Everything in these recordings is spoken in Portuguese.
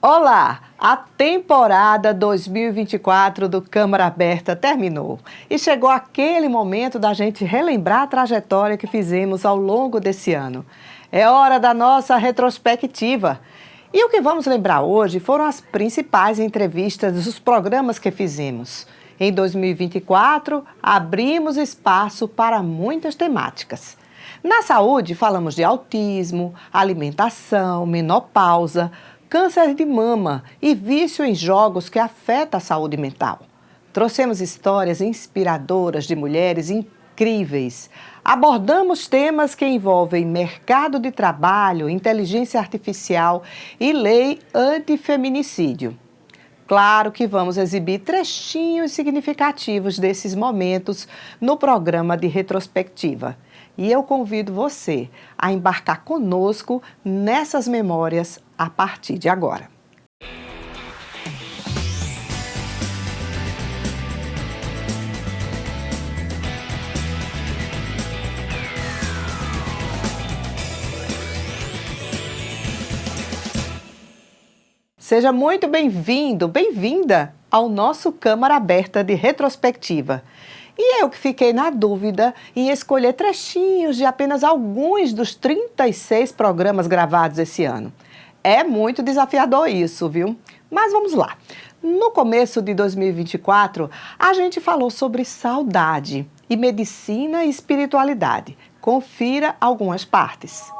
Olá! A temporada 2024 do Câmara Aberta terminou e chegou aquele momento da gente relembrar a trajetória que fizemos ao longo desse ano. É hora da nossa retrospectiva. E o que vamos lembrar hoje foram as principais entrevistas dos programas que fizemos. Em 2024, abrimos espaço para muitas temáticas. Na saúde, falamos de autismo, alimentação, menopausa, câncer de mama e vício em jogos que afeta a saúde mental. Trouxemos histórias inspiradoras de mulheres incríveis. Abordamos temas que envolvem mercado de trabalho, inteligência artificial e lei antifeminicídio. Claro que vamos exibir trechinhos significativos desses momentos no programa de retrospectiva. E eu convido você a embarcar conosco nessas memórias a partir de agora. Seja muito bem-vindo, bem-vinda ao nosso Câmara Aberta de Retrospectiva. E eu que fiquei na dúvida em escolher trechinhos de apenas alguns dos 36 programas gravados esse ano. É muito desafiador isso, viu? Mas vamos lá. No começo de 2024, a gente falou sobre saudade e medicina e espiritualidade. Confira algumas partes.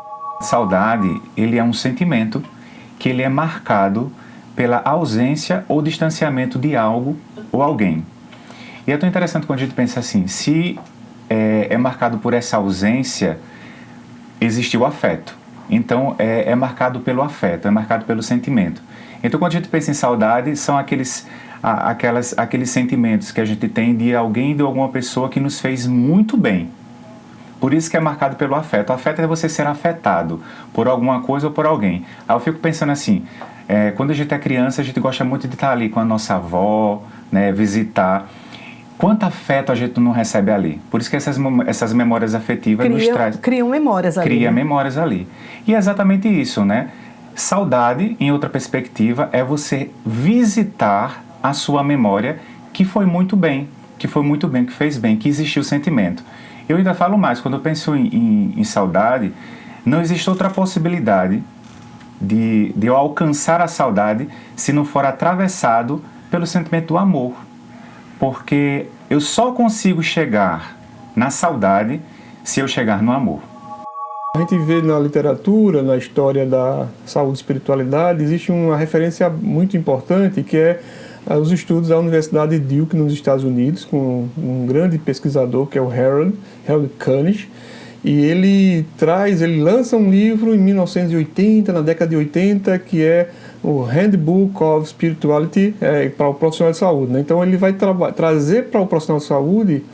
Saudade, ele é um sentimento que ele é marcado pela ausência ou distanciamento de algo ou alguém. E é tão interessante quando a gente pensa assim, se é marcado por essa ausência, existe o afeto. Então, é marcado pelo afeto, é marcado pelo sentimento. Então, quando a gente pensa em saudade, são aqueles sentimentos que a gente tem de alguém, de alguma pessoa que nos fez muito bem. Por isso que é marcado pelo afeto. O afeto é você ser afetado por alguma coisa ou por alguém. Aí eu fico pensando assim, quando a gente é criança, a gente gosta muito de estar ali com a nossa avó, né, visitar. Quanto afeto a gente não recebe ali? Por isso que essas memórias afetivas nos trazem... Criam memórias ali. Cria memórias ali. E é exatamente isso, né? Saudade, em outra perspectiva, é você visitar a sua memória que foi muito bem, que fez bem, que existiu o sentimento. Eu ainda falo mais, quando eu penso em saudade, não existe outra possibilidade de eu alcançar a saudade se não for atravessado pelo sentimento do amor. Porque eu só consigo chegar na saudade se eu chegar no amor. A gente vê na literatura, na história da saúde e espiritualidade, existe uma referência muito importante que é os estudos da Universidade de Duke nos Estados Unidos, com um grande pesquisador que é o Harold Kuhnisch. E ele lança um livro em 1980, na década de 80, que é o Handbook of Spirituality para o profissional de saúde, né? Então ele vai trazer para o profissional de saúde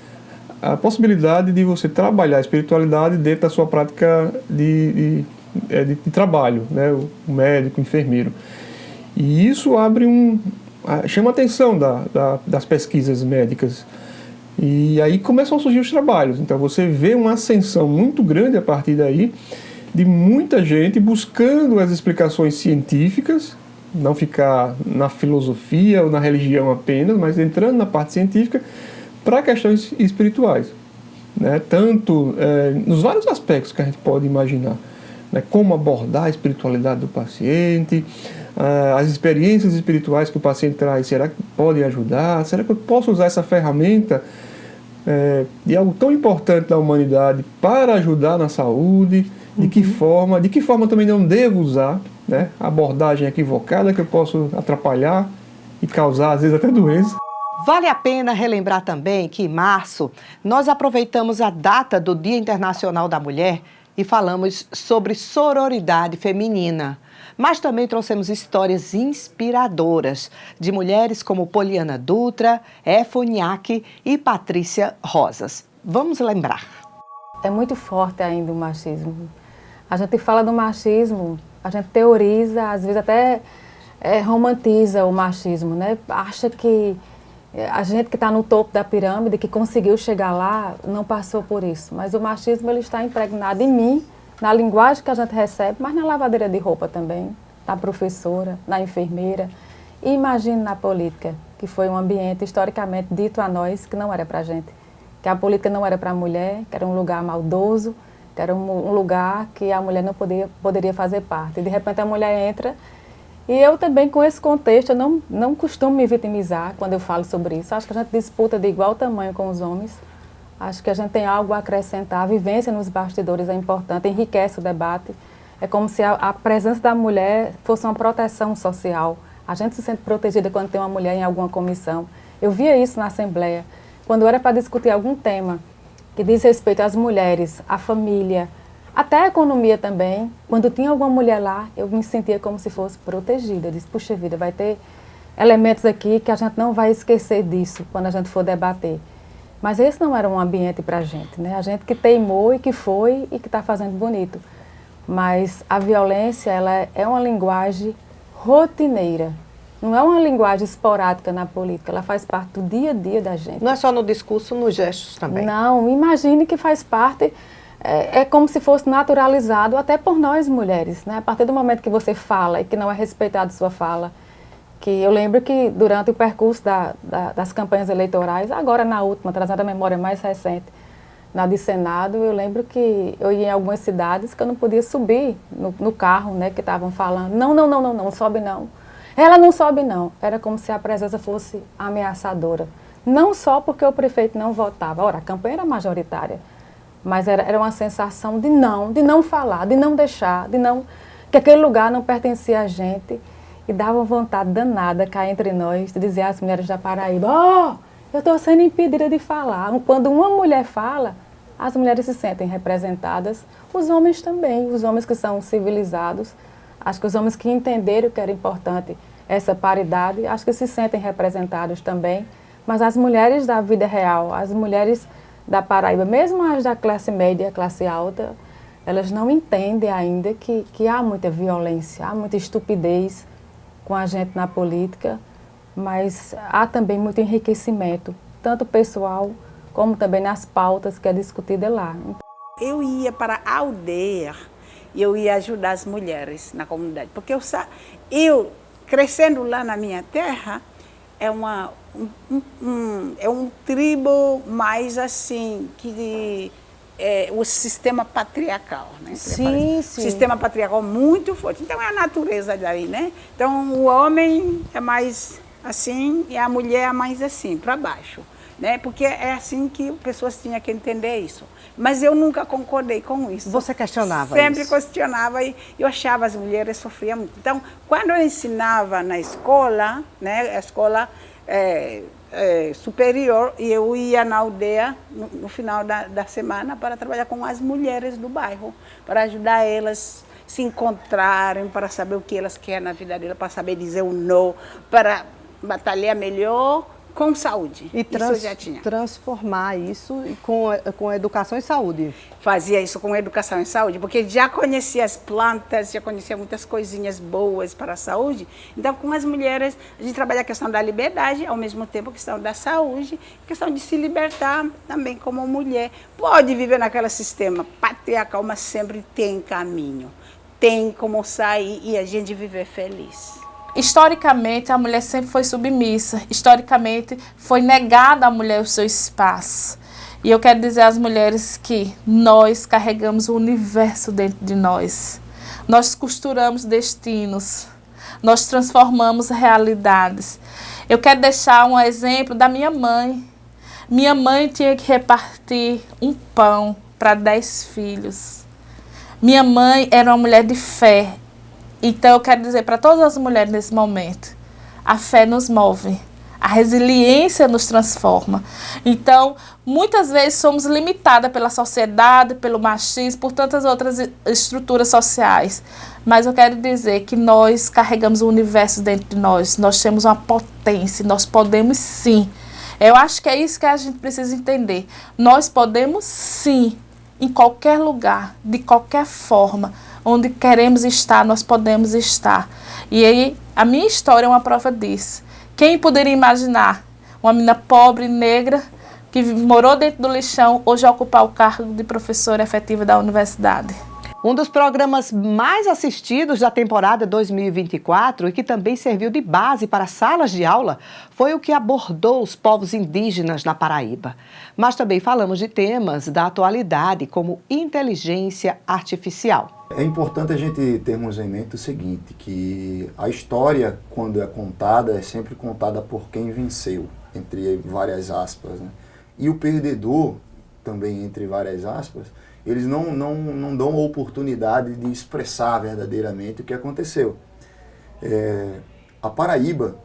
a possibilidade de você trabalhar a espiritualidade dentro da sua prática de trabalho, né? O médico, o enfermeiro. E isso chama a atenção das pesquisas médicas. E aí começam a surgir os trabalhos. Então você vê uma ascensão muito grande a partir daí de muita gente buscando as explicações científicas, não ficar na filosofia ou na religião apenas, mas entrando na parte científica para questões espirituais, né? Tanto nos vários aspectos que a gente pode imaginar, né? Como abordar a espiritualidade do paciente, as experiências espirituais que o paciente traz, será que podem ajudar? Será que eu posso usar essa ferramenta de algo tão importante da humanidade para ajudar na saúde? De que forma também não devo usar, né? A abordagem equivocada que eu posso atrapalhar e causar, às vezes, até doença. Vale a pena relembrar também que em março nós aproveitamos a data do Dia Internacional da Mulher e falamos sobre sororidade feminina. Mas também trouxemos histórias inspiradoras de mulheres como Poliana Dutra, Efoniak e Patrícia Rosas. Vamos lembrar. É muito forte ainda o machismo. A gente fala do machismo, a gente teoriza, às vezes até romantiza o machismo, né? Acha que a gente que está no topo da pirâmide, que conseguiu chegar lá, não passou por isso. Mas o machismo ele está impregnado em mim, na linguagem que a gente recebe, mas na lavadeira de roupa também, na professora, na enfermeira. E imagine na política, que foi um ambiente historicamente dito a nós que não era para a gente. Que a política não era para a mulher, que era um lugar maldoso, que era um lugar que a mulher não poderia fazer parte. E de repente a mulher entra. E eu também, com esse contexto, eu não costumo me vitimizar quando eu falo sobre isso. Acho que a gente disputa de igual tamanho com os homens. Acho que a gente tem algo a acrescentar. A vivência nos bastidores é importante, enriquece o debate. É como se a presença da mulher fosse uma proteção social. A gente se sente protegida quando tem uma mulher em alguma comissão. Eu via isso na Assembleia. Quando era para discutir algum tema que diz respeito às mulheres, à família, até a economia também, quando tinha alguma mulher lá, eu me sentia como se fosse protegida. Eu disse, puxa vida, vai ter elementos aqui que a gente não vai esquecer disso quando a gente for debater. Mas esse não era um ambiente para a gente, né? A gente que teimou e que foi e que está fazendo bonito. Mas a violência, ela é uma linguagem rotineira. Não é uma linguagem esporádica na política, ela faz parte do dia a dia da gente. Não é só no discurso, nos gestos também. Não, imagine que faz parte, é como se fosse naturalizado até por nós mulheres, né? A partir do momento que você fala e que não é respeitado sua fala, que eu lembro que durante o percurso das campanhas eleitorais, agora na última, trazendo a memória mais recente, na de Senado, eu lembro que eu ia em algumas cidades que eu não podia subir no carro, né, que estavam falando, não sobe não. Ela não sobe não. Era como se a presença fosse ameaçadora. Não só porque o prefeito não votava. Ora, a campanha era majoritária, mas era uma sensação de não falar, de não deixar, que aquele lugar não pertencia a gente. E dava uma vontade danada cá entre nós, de dizer às mulheres da Paraíba, eu estou sendo impedida de falar. Quando uma mulher fala, as mulheres se sentem representadas, os homens também, os homens que são civilizados. Acho que os homens que entenderam que era importante essa paridade, acho que se sentem representados também. Mas as mulheres da vida real, as mulheres da Paraíba, mesmo as da classe média, classe alta, elas não entendem ainda que há muita violência, há muita estupidez com a gente na política, mas há também muito enriquecimento, tanto pessoal como também nas pautas que é discutida lá. Eu ia para a aldeia e eu ia ajudar as mulheres na comunidade, porque eu crescendo lá na minha terra, é um tribo mais assim, que o sistema patriarcal, né? Sim. Sistema patriarcal muito forte. Então é a natureza daí, né? Então o homem é mais assim e a mulher é mais assim, para baixo, né? Porque é assim que pessoas tinham que entender isso. Mas eu nunca concordei com isso. Você questionava Sempre isso? questionava e eu achava as mulheres sofriam muito. Então, quando eu ensinava na escola, né, a escola superior, e eu ia na aldeia no final da semana para trabalhar com as mulheres do bairro, para ajudar elas se encontrarem, para saber o que elas querem na vida delas, para saber dizer o não, para batalhar melhor com saúde. E isso eu já tinha. transformar isso com educação e saúde. Fazia isso com educação e saúde, porque já conhecia as plantas, já conhecia muitas coisinhas boas para a saúde. Então, com as mulheres, a gente trabalha a questão da liberdade, ao mesmo tempo a questão da saúde, a questão de se libertar também como mulher. Pode viver naquele sistema patriarcal, mas sempre tem caminho. Tem como sair e a gente viver feliz. Historicamente, a mulher sempre foi submissa. Historicamente, foi negada à mulher o seu espaço. E eu quero dizer às mulheres que nós carregamos o universo dentro de nós. Nós costuramos destinos. Nós transformamos realidades. Eu quero deixar um exemplo da minha mãe. Minha mãe tinha que repartir um pão para 10 filhos. Minha mãe era uma mulher de fé. Então, eu quero dizer para todas as mulheres nesse momento, a fé nos move, a resiliência nos transforma. Então, muitas vezes somos limitadas pela sociedade, pelo machismo, por tantas outras estruturas sociais. Mas eu quero dizer que nós carregamos o universo dentro de nós, nós temos uma potência, nós podemos sim. Eu acho que é isso que a gente precisa entender. Nós podemos sim, em qualquer lugar, de qualquer forma, onde queremos estar, nós podemos estar. E aí, a minha história é uma prova disso. Quem poderia imaginar uma menina pobre, negra, que morou dentro do lixão, hoje ocupar o cargo de professora efetiva da universidade? Um dos programas mais assistidos da temporada 2024 e que também serviu de base para salas de aula foi o que abordou os povos indígenas na Paraíba. Mas também falamos de temas da atualidade, como inteligência artificial. É importante a gente termos em mente o seguinte, que a história, quando é contada, é sempre contada por quem venceu, entre várias aspas, né? E o perdedor, também entre várias aspas, eles não dão a oportunidade de expressar verdadeiramente o que aconteceu. A Paraíba,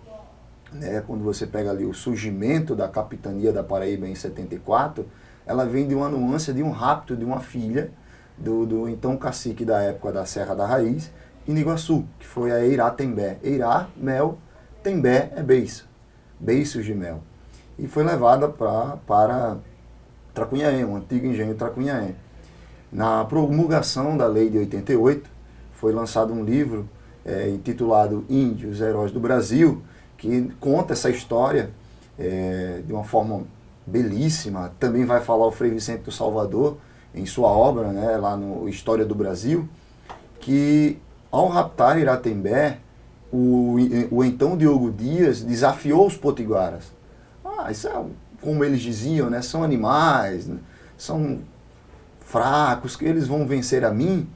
né, quando você pega ali o surgimento da capitania da Paraíba em 74, ela vem de uma nuance de um rapto de uma filha do então cacique da época da Serra da Raiz, em Iguaçu, que foi a Eirá Tembé. Eirá, mel, Tembé é beiço, beiços de mel. E foi levada para Tracunhaém, o antigo engenho Tracunhaém. Na promulgação da lei de 88, foi lançado um livro intitulado Índios, Heróis do Brasil, que conta essa história de uma forma belíssima. Também vai falar o Frei Vicente do Salvador, em sua obra, né, lá no História do Brasil, que ao raptar Iratembé, o então Diogo Dias desafiou os potiguaras. Isso é, como eles diziam, né, são animais, né, são fracos, que eles vão vencer a mim,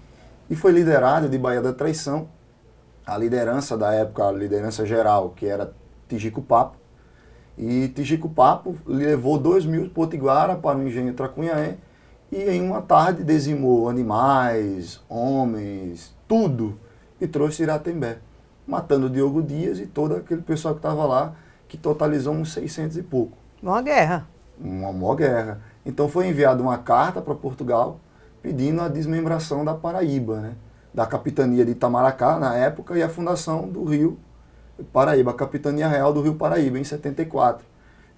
e foi liderado de Baía da Traição, a liderança da época, a liderança geral, que era Tijico Papo, e Tijico Papo levou 2.000 potiguara para o engenho Tracunhaém, e em uma tarde dizimou animais, homens, tudo, e trouxe Iratembé, matando Diogo Dias e todo aquele pessoal que estava lá, que totalizou uns 600 e pouco. Uma guerra. Uma maior guerra. Então foi enviada uma carta para Portugal pedindo a desmembração da Paraíba, né? Da capitania de Itamaracá, na época, e a fundação do Rio Paraíba, a capitania real do Rio Paraíba, em 74.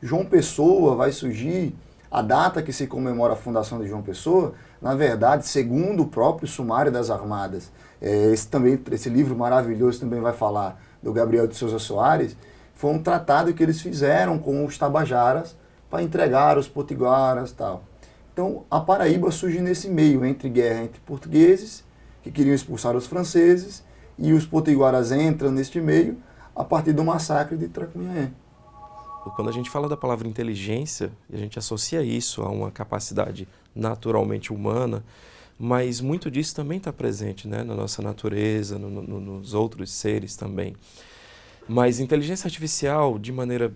João Pessoa vai surgir, a data que se comemora a fundação de João Pessoa, na verdade, segundo o próprio Sumário das Armadas, esse livro maravilhoso também vai falar do Gabriel de Souza Soares, foi um tratado que eles fizeram com os tabajaras para entregar os potiguaras e tal. Então, a Paraíba surge nesse meio, entre guerra entre portugueses, que queriam expulsar os franceses, e os potiguaras entram neste meio a partir do massacre de Tracunhaém. Quando a gente fala da palavra inteligência, a gente associa isso a uma capacidade naturalmente humana, mas muito disso também está presente, né, na nossa natureza, nos outros seres também. Mas inteligência artificial, de maneira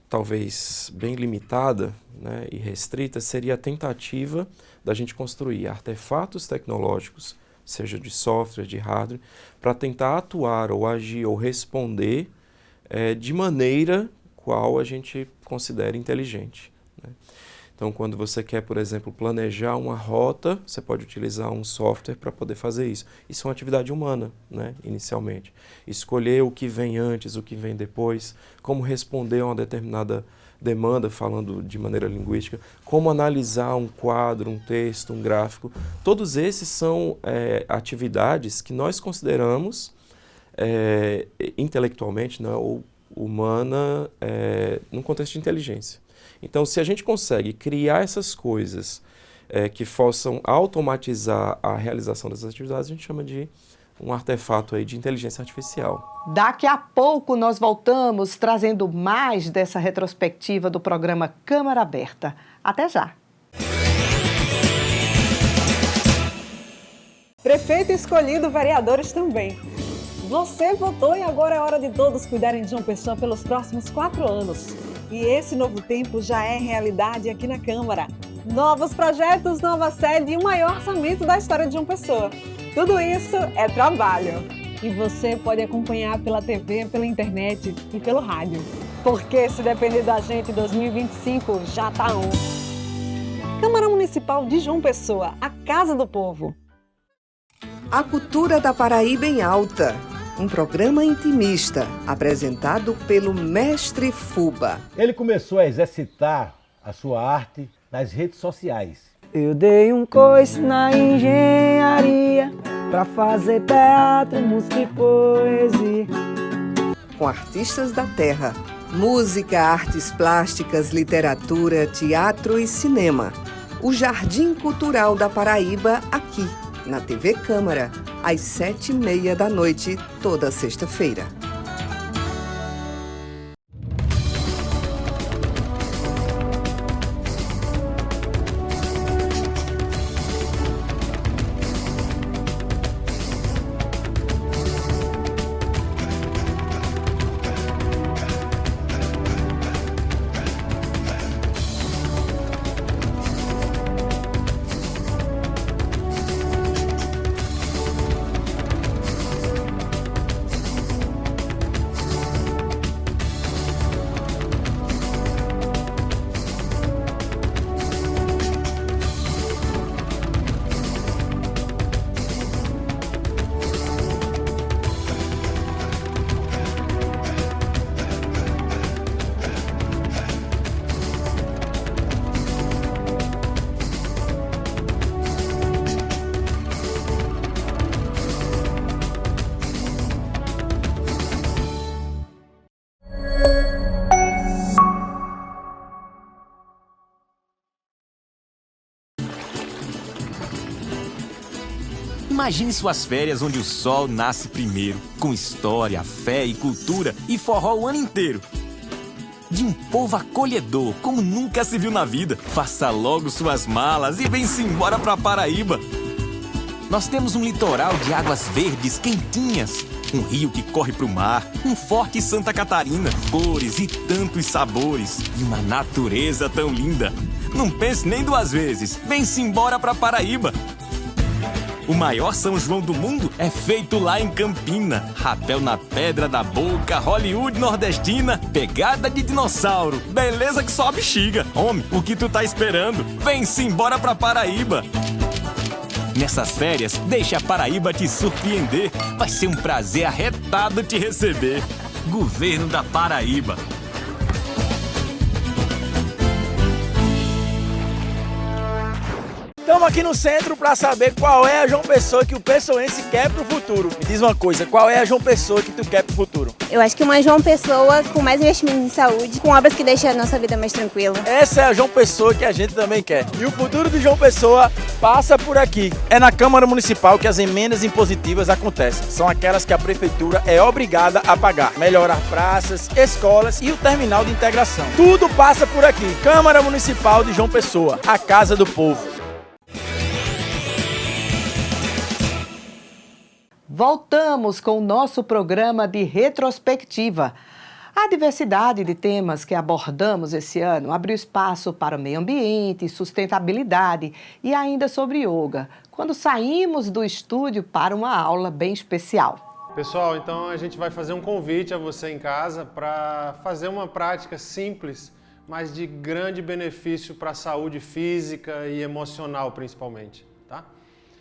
talvez bem limitada, né, e restrita, seria a tentativa da gente construir artefatos tecnológicos, seja de software, de hardware, para tentar atuar ou agir ou responder de maneira qual a gente considera inteligente, né? Então, quando você quer, por exemplo, planejar uma rota, você pode utilizar um software para poder fazer isso. Isso é uma atividade humana, né, inicialmente. Escolher o que vem antes, o que vem depois, como responder a uma determinada demanda, falando de maneira linguística, como analisar um quadro, um texto, um gráfico. Todos esses são atividades que nós consideramos intelectualmente, né, ou humana, num contexto de inteligência. Então, se a gente consegue criar essas coisas que possam automatizar a realização dessas atividades, a gente chama de um artefato aí de inteligência artificial. Daqui a pouco nós voltamos trazendo mais dessa retrospectiva do programa Câmara Aberta. Até já! Prefeito escolhido, vereadores também. Você votou e agora é hora de todos cuidarem de João Pessoa pelos próximos 4 anos. E esse novo tempo já é realidade aqui na Câmara. Novos projetos, nova sede e o maior orçamento da história de João Pessoa. Tudo isso é trabalho. E você pode acompanhar pela TV, pela internet e pelo rádio. Porque se depender da gente, 2025 já tá on. Câmara Municipal de João Pessoa, a Casa do Povo. A Cultura da Paraíba em Alta. Um programa intimista, apresentado pelo Mestre Fuba. Ele começou a exercitar a sua arte nas redes sociais. Eu dei um coice na engenharia pra fazer teatro, música e poesia. Com artistas da terra, música, artes plásticas, literatura, teatro e cinema. O Jardim Cultural da Paraíba aqui. na TV Câmara, às 7h30 da noite, toda sexta-feira. Imagine suas férias onde o sol nasce primeiro, com história, fé e cultura e forró o ano inteiro. De um povo acolhedor, como nunca se viu na vida. Faça logo suas malas e vem-se embora pra Paraíba. Nós temos um litoral de águas verdes quentinhas, um rio que corre pro mar, um forte Santa Catarina, cores e tantos sabores, e uma natureza tão linda. Não pense nem duas vezes, vem-se embora pra Paraíba. O maior São João do mundo é feito lá em Campina. Rapel na pedra da boca, Hollywood nordestina, pegada de dinossauro, beleza que só bexiga. Homem, o que tu tá esperando? Vem-se embora pra Paraíba. Nessas férias, deixa a Paraíba te surpreender. Vai ser um prazer arretado te receber. Governo da Paraíba. Estamos aqui no centro para saber qual é a João Pessoa que o pessoense quer pro futuro. Me diz uma coisa, qual é a João Pessoa que tu quer pro futuro? Eu acho que uma João Pessoa com mais investimento em saúde, com obras que deixam a nossa vida mais tranquila. Essa é a João Pessoa que a gente também quer. E o futuro de João Pessoa passa por aqui. É na Câmara Municipal que as emendas impositivas acontecem. São aquelas que a Prefeitura é obrigada a pagar. Melhorar praças, escolas e o terminal de integração. Tudo passa por aqui. Câmara Municipal de João Pessoa, a casa do povo. Voltamos com o nosso programa de retrospectiva. A diversidade de temas que abordamos esse ano abriu espaço para o meio ambiente, sustentabilidade e ainda sobre yoga, quando saímos do estúdio para uma aula bem especial. Pessoal, então a gente vai fazer um convite a você em casa para fazer uma prática simples, mas de grande benefício para a saúde física e emocional principalmente, tá?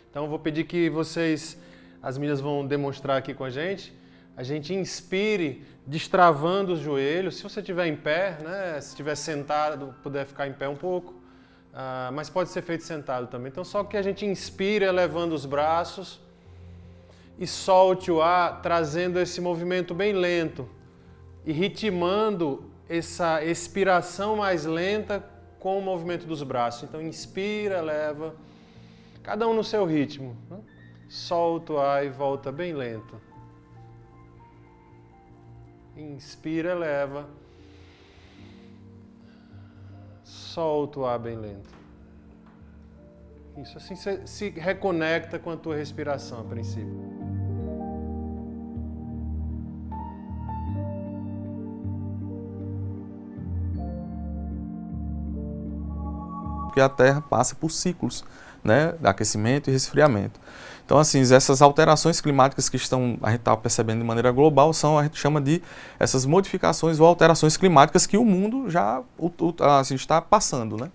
Então eu vou pedir que vocês... As meninas vão demonstrar aqui com a gente inspire destravando os joelhos. Se você estiver em pé, né? Se estiver sentado, puder ficar em pé um pouco, mas pode ser feito sentado também. Então só que a gente inspire elevando os braços e solte o ar, trazendo esse movimento bem lento e ritmando essa expiração mais lenta com o movimento dos braços. Então inspira, eleva, cada um no seu ritmo, né? Solta o ar e volta bem lento. Inspira, eleva. Solta o ar bem lento. Isso, assim você se reconecta com a tua respiração a princípio. Porque a Terra passa por ciclos, né, de aquecimento e resfriamento. Então, assim, essas alterações climáticas que a gente está percebendo de maneira global a gente chama de essas modificações ou alterações climáticas que o mundo já está passando, né?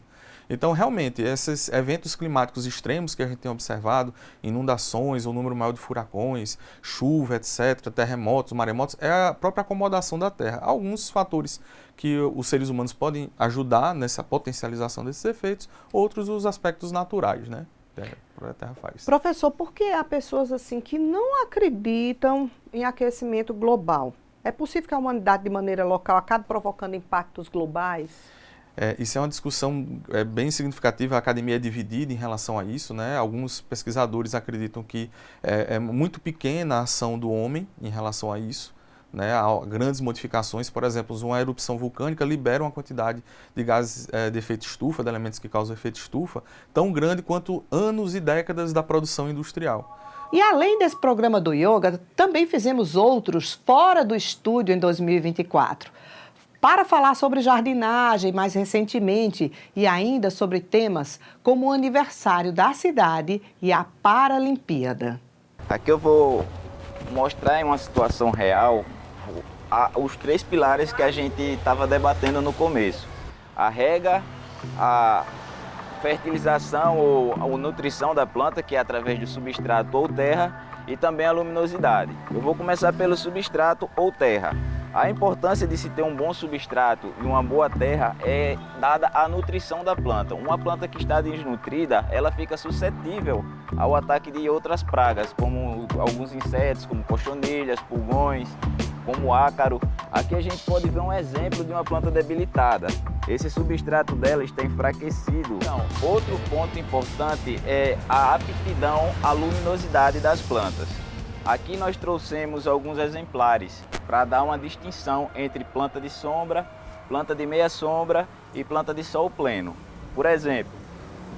Então, realmente, esses eventos climáticos extremos que a gente tem observado, inundações, o número maior de furacões, chuva, etc., terremotos, maremotos, é a própria acomodação da Terra. Alguns fatores que os seres humanos podem ajudar nessa potencialização desses efeitos, outros os aspectos naturais, né? A Terra faz. Professor, por que há pessoas assim que não acreditam em aquecimento global? É possível que a humanidade, de maneira local, acabe provocando impactos globais? Isso é uma discussão bem significativa, a academia é dividida em relação a isso, né? Alguns pesquisadores acreditam que é muito pequena a ação do homem em relação a isso, né? Há grandes modificações, por exemplo, uma erupção vulcânica libera uma quantidade de gases de efeito estufa, de elementos que causam efeito estufa, tão grande quanto anos e décadas da produção industrial. E além desse programa do yoga, também fizemos outros fora do estúdio em 2024. Para falar sobre jardinagem mais recentemente e ainda sobre temas como o aniversário da cidade e a Paralimpíada. Aqui eu vou mostrar em uma situação real os 3 pilares que a gente estava debatendo no começo. A rega, a fertilização ou nutrição da planta, que é através do substrato ou terra, e também a luminosidade. Eu vou começar pelo substrato ou terra. A importância de se ter um bom substrato e uma boa terra é dada à nutrição da planta. Uma planta que está desnutrida, ela fica suscetível ao ataque de outras pragas, como alguns insetos, como cochonilhas, pulgões, como ácaro. Aqui a gente pode ver um exemplo de uma planta debilitada. Esse substrato dela está enfraquecido. Então, outro ponto importante é a aptidão à luminosidade das plantas. Aqui nós trouxemos alguns exemplares para dar uma distinção entre planta de sombra, planta de meia sombra e planta de sol pleno. Por exemplo,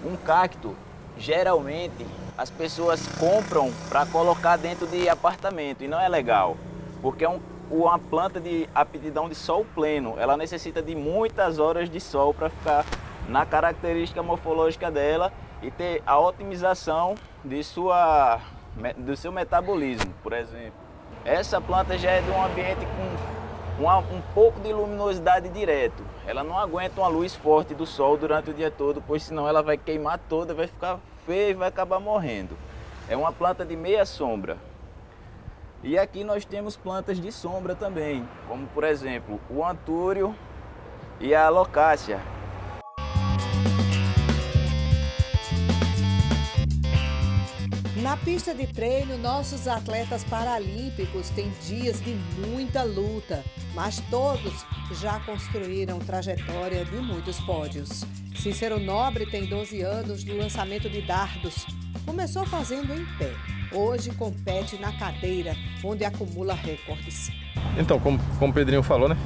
um cacto, geralmente as pessoas compram para colocar dentro de apartamento e não é legal, porque uma planta de aptidão de sol pleno, ela necessita de muitas horas de sol para ficar na característica morfológica dela e ter a otimização do seu metabolismo, por exemplo. Essa planta já é de um ambiente com um pouco de luminosidade direto. Ela não aguenta uma luz forte do sol durante o dia todo, pois senão ela vai queimar toda, vai ficar feia e vai acabar morrendo. É uma planta de meia sombra. E aqui nós temos plantas de sombra também, como por exemplo o antúrio e a alocácia. Na pista de treino, nossos atletas paralímpicos têm dias de muita luta, mas todos já construíram trajetória de muitos pódios. Cícero Nobre tem 12 anos do lançamento de dardos. Começou fazendo em pé. Hoje compete na cadeira, onde acumula recordes. Então, como o Pedrinho falou, né?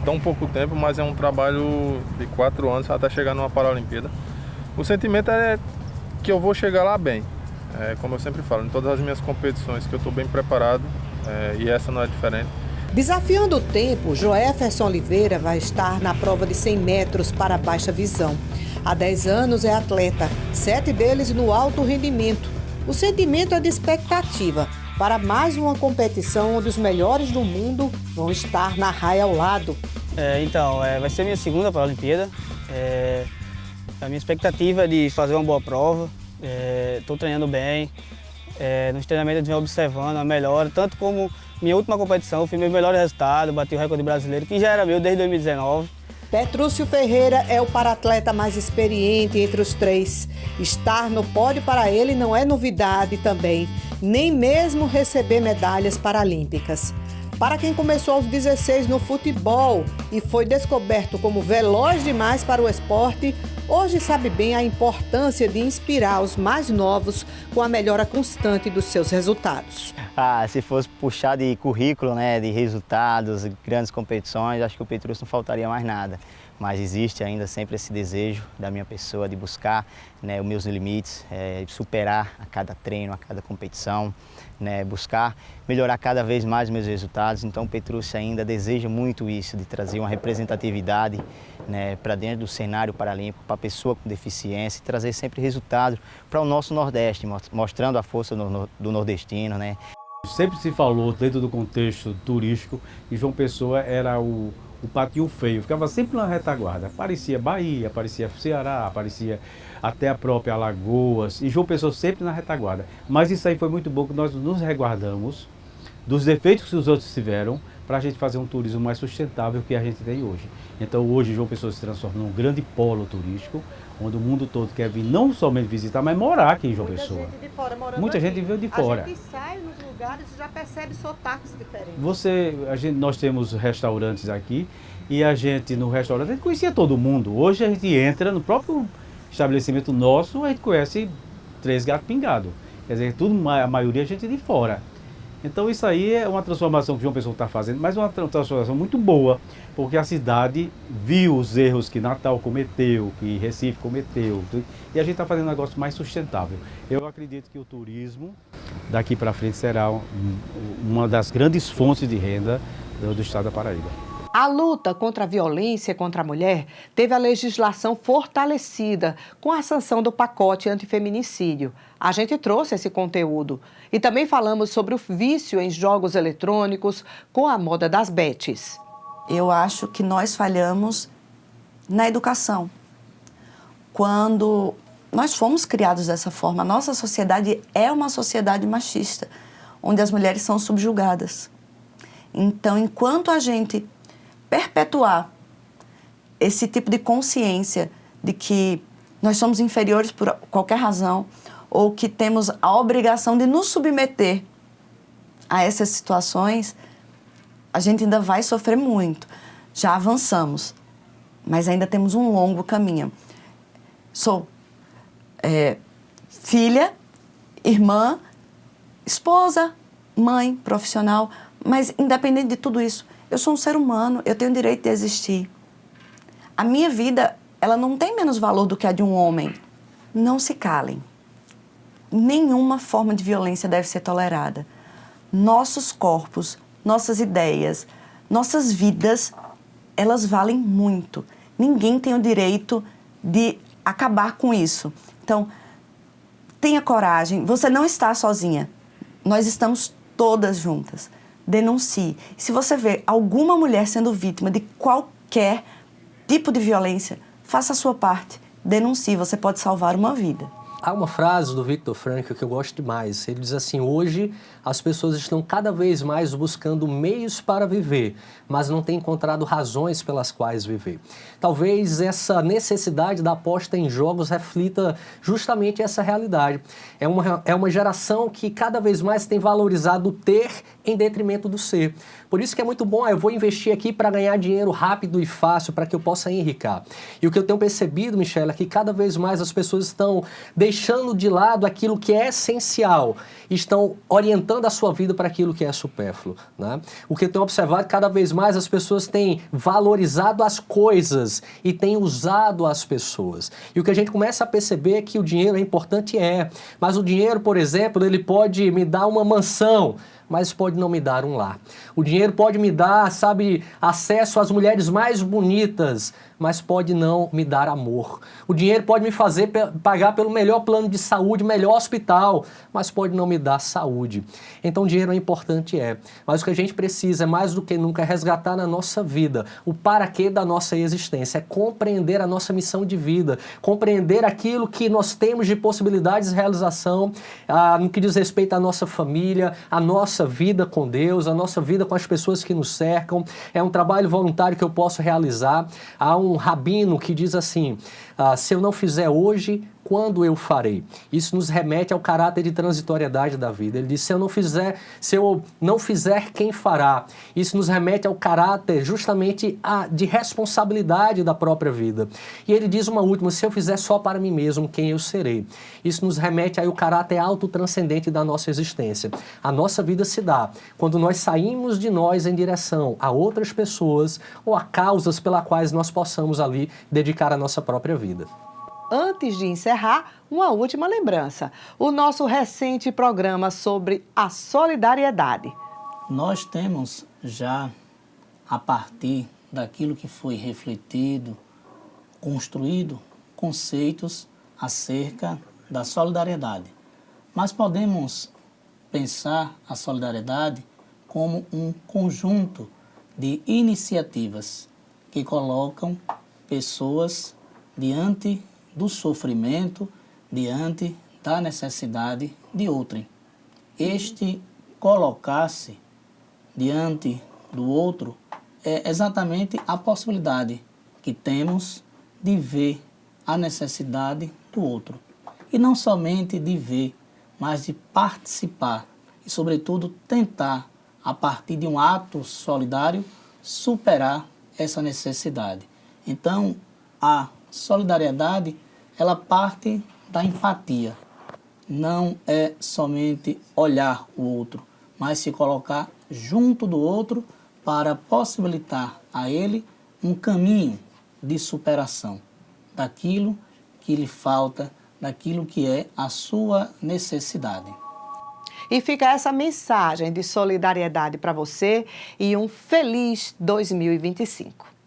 Tão pouco tempo, mas é um trabalho de 4 anos até chegar numa Paralimpíada. O sentimento é que eu vou chegar lá bem. Como eu sempre falo, em todas as minhas competições que eu estou bem preparado, e essa não é diferente. Desafiando o tempo, Joéferson Oliveira vai estar na prova de 100 metros para baixa visão. Há 10 anos é atleta, 7 deles no alto rendimento. O sentimento é de expectativa para mais uma competição onde os melhores do mundo vão estar na raia ao lado. Vai ser minha segunda Paralimpíada. A minha expectativa é de fazer uma boa prova. Estou treinando bem. Nos treinamentos eu venho observando a melhora, tanto como minha última competição, eu fiz meu melhor resultado, bati o recorde brasileiro, que já era meu desde 2019. Petrúcio Ferreira é o paratleta mais experiente entre os 3. Estar no pódio para ele não é novidade também, nem mesmo receber medalhas paralímpicas. Para quem começou aos 16 no futebol e foi descoberto como veloz demais para o esporte, hoje sabe bem a importância de inspirar os mais novos com a melhora constante dos seus resultados. Se fosse puxar de currículo, né, de resultados, grandes competições, acho que o Petrúcio não faltaria mais nada. Mas existe ainda sempre esse desejo da minha pessoa de buscar, né, os meus limites, superar a cada treino, a cada competição, né, buscar melhorar cada vez mais meus resultados. Então o Petrúcio ainda deseja muito isso, de trazer uma representatividade, né, para dentro do cenário paralímpico, para a pessoa com deficiência, e trazer sempre resultados para o nosso Nordeste, mostrando a força do nordestino, né. Sempre se falou, dentro do contexto turístico, que João Pessoa era o patinho feio, ficava sempre na retaguarda. Aparecia Bahia, aparecia Ceará, aparecia até a própria Alagoas, e João Pessoa sempre na retaguarda. Mas isso aí foi muito bom, que nós nos resguardamos dos defeitos que os outros tiveram, para a gente fazer um turismo mais sustentável que a gente tem hoje. Então hoje João Pessoa se transforma num grande polo turístico, onde o mundo todo quer vir não somente visitar, mas morar aqui em João Pessoa. Muita gente de fora morando Muita aqui. gente veio de fora. A gente sai nos lugares e já percebe sotaques diferentes. Nós temos restaurantes aqui e a gente no restaurante, a gente conhecia todo mundo. Hoje a gente entra no próprio estabelecimento nosso, a gente conhece 3 gatos pingados. Quer dizer, a maioria é gente de fora. Então isso aí é uma transformação que o João Pessoa está fazendo, mas uma transformação muito boa, porque a cidade viu os erros que Natal cometeu, que Recife cometeu, e a gente está fazendo um negócio mais sustentável. Eu acredito que o turismo daqui para frente será uma das grandes fontes de renda do estado da Paraíba. A luta contra a violência contra a mulher teve a legislação fortalecida com a sanção do pacote antifeminicídio. A gente trouxe esse conteúdo. E também falamos sobre o vício em jogos eletrônicos com a moda das bets. Eu acho que nós falhamos na educação. Quando nós fomos criados dessa forma, a nossa sociedade é uma sociedade machista, onde as mulheres são subjugadas. Então, enquanto a gente perpetuar esse tipo de consciência de que nós somos inferiores por qualquer razão ou que temos a obrigação de nos submeter a essas situações, a gente ainda vai sofrer muito. Já avançamos, mas ainda temos um longo caminho. Sou filha, irmã, esposa, mãe, profissional, mas independente de tudo isso, eu sou um ser humano, eu tenho o direito de existir. A minha vida, ela não tem menos valor do que a de um homem. Não se calem. Nenhuma forma de violência deve ser tolerada. Nossos corpos, nossas ideias, nossas vidas, elas valem muito. Ninguém tem o direito de acabar com isso. Então, tenha coragem. Você não está sozinha. Nós estamos todas juntas. Denuncie. Se você vê alguma mulher sendo vítima de qualquer tipo de violência, faça a sua parte. Denuncie, você pode salvar uma vida. Há uma frase do Viktor Frankl que eu gosto demais. Ele diz assim: hoje as pessoas estão cada vez mais buscando meios para viver, mas não têm encontrado razões pelas quais viver. Talvez essa necessidade da aposta em jogos reflita justamente essa realidade. É uma geração que cada vez mais tem valorizado o ter em detrimento do ser. Por isso que é muito bom, eu vou investir aqui para ganhar dinheiro rápido e fácil, para que eu possa enriquecer. E o que eu tenho percebido, Michele, é que cada vez mais as pessoas estão deixando de lado aquilo que é essencial, estão orientando a sua vida para aquilo que é supérfluo, né? O que eu tenho observado, cada vez mais as pessoas têm valorizado as coisas e têm usado as pessoas. E o que a gente começa a perceber é que o dinheiro é importante, mas o dinheiro, por exemplo, ele pode me dar uma mansão, mas pode não me dar um lar. O dinheiro pode me dar, acesso às mulheres mais bonitas, mas pode não me dar amor. O dinheiro pode me fazer pagar pelo melhor plano de saúde, melhor hospital, mas pode não me dar saúde. Então o dinheiro é importante, mas o que a gente precisa, mais do que nunca, é resgatar na nossa vida o para-quê da nossa existência, é compreender a nossa missão de vida, compreender aquilo que nós temos de possibilidades de realização, no que diz respeito à nossa família, à nossa vida com Deus, a nossa vida com as pessoas que nos cercam. É um trabalho voluntário que eu posso realizar. Há um rabino que diz assim: se eu não fizer hoje, quando eu farei? Isso nos remete ao caráter de transitoriedade da vida. Ele diz: se eu não fizer, quem fará? Isso nos remete ao caráter justamente de responsabilidade da própria vida. E ele diz uma última: se eu fizer só para mim mesmo, quem eu serei? Isso nos remete ao caráter autotranscendente da nossa existência. A nossa vida se dá quando nós saímos de nós em direção a outras pessoas ou a causas pelas quais nós possamos ali dedicar a nossa própria vida. Antes de encerrar, uma última lembrança. O nosso recente programa sobre a solidariedade. Nós temos já, a partir daquilo que foi refletido, construído, conceitos acerca da solidariedade. Mas podemos pensar a solidariedade como um conjunto de iniciativas que colocam pessoas diante do sofrimento, diante da necessidade de outrem. Este colocar-se diante do outro é exatamente a possibilidade que temos de ver a necessidade do outro. E não somente de ver, mas de participar e, sobretudo, tentar, a partir de um ato solidário, superar essa necessidade. Então, a solidariedade, ela parte da empatia. Não é somente olhar o outro, mas se colocar junto do outro para possibilitar a ele um caminho de superação daquilo que lhe falta, daquilo que é a sua necessidade. E fica essa mensagem de solidariedade para você e um feliz 2025.